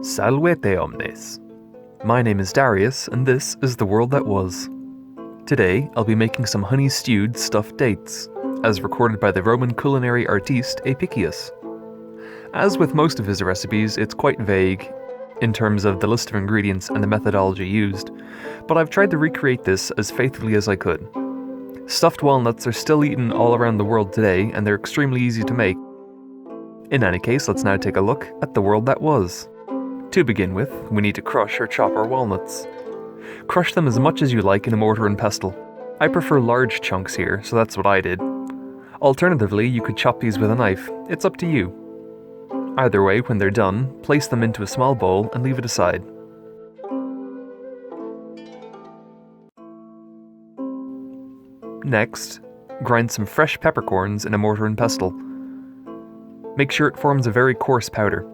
Salvete omnes. My name is Darius, and this is The World That Was. Today, I'll be making some honey-stewed stuffed dates, as recorded by the Roman culinary artiste Apicius. As with most of his recipes, it's quite vague in terms of the list of ingredients and the methodology used, but I've tried to recreate this as faithfully as I could. Stuffed walnuts are still eaten all around the world today, and they're extremely easy to make. In any case, let's now take a look at the world that was. To begin with, we need to crush or chop our walnuts. Crush them as much as you like in a mortar and pestle. I prefer large chunks here, so that's what I did. Alternatively, you could chop these with a knife. It's up to you. Either way, when they're done, place them into a small bowl and leave it aside. Next, grind some fresh peppercorns in a mortar and pestle. Make sure it forms a very coarse powder.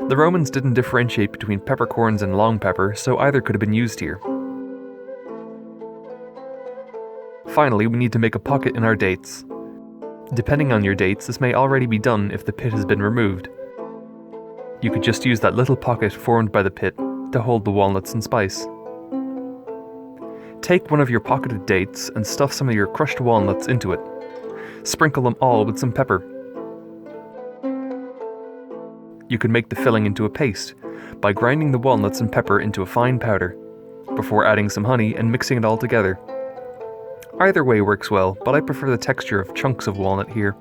The Romans didn't differentiate between peppercorns and long pepper, so either could have been used here. Finally, we need to make a pocket in our dates. Depending on your dates, this may already be done if the pit has been removed. You could just use that little pocket formed by the pit to hold the walnuts and spice. Take one of your pocketed dates and stuff some of your crushed walnuts into it. Sprinkle them all with some pepper. You can make the filling into a paste by grinding the walnuts and pepper into a fine powder, before adding some honey and mixing it all together. Either way works well, but I prefer the texture of chunks of walnut here.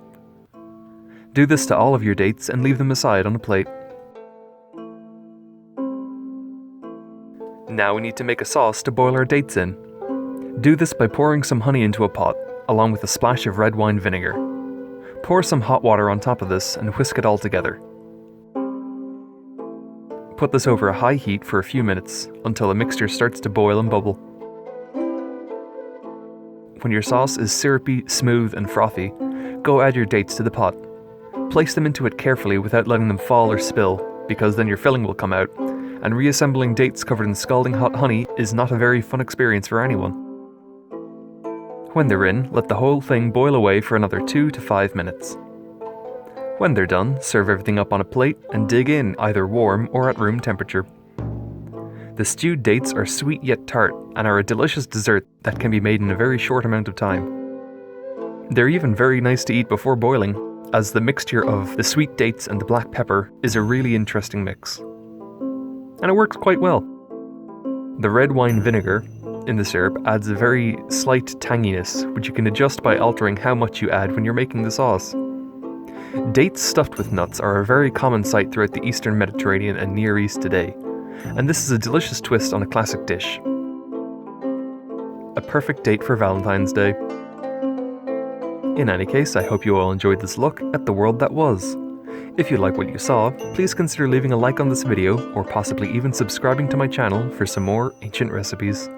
Do this to all of your dates and leave them aside on a plate. Now we need to make a sauce to boil our dates in. Do this by pouring some honey into a pot, along with a splash of red wine vinegar. Pour some hot water on top of this and whisk it all together. Put this over a high heat for a few minutes, until the mixture starts to boil and bubble. When your sauce is syrupy, smooth and frothy, go add your dates to the pot. Place them into it carefully without letting them fall or spill, because then your filling will come out, and reassembling dates covered in scalding hot honey is not a very fun experience for anyone. When they're in, let the whole thing boil away for another 2 to 5 minutes. When they're done, serve everything up on a plate and dig in either warm or at room temperature. The stewed dates are sweet yet tart and are a delicious dessert that can be made in a very short amount of time. They're even very nice to eat before boiling, as the mixture of the sweet dates and the black pepper is a really interesting mix. And it works quite well. The red wine vinegar in the syrup adds a very slight tanginess, which you can adjust by altering how much you add when you're making the sauce. Dates stuffed with nuts are a very common sight throughout the Eastern Mediterranean and Near East today, and this is a delicious twist on a classic dish. A perfect date for Valentine's Day. In any case, I hope you all enjoyed this look at the world that was. If you like what you saw, please consider leaving a like on this video, or possibly even subscribing to my channel for some more ancient recipes.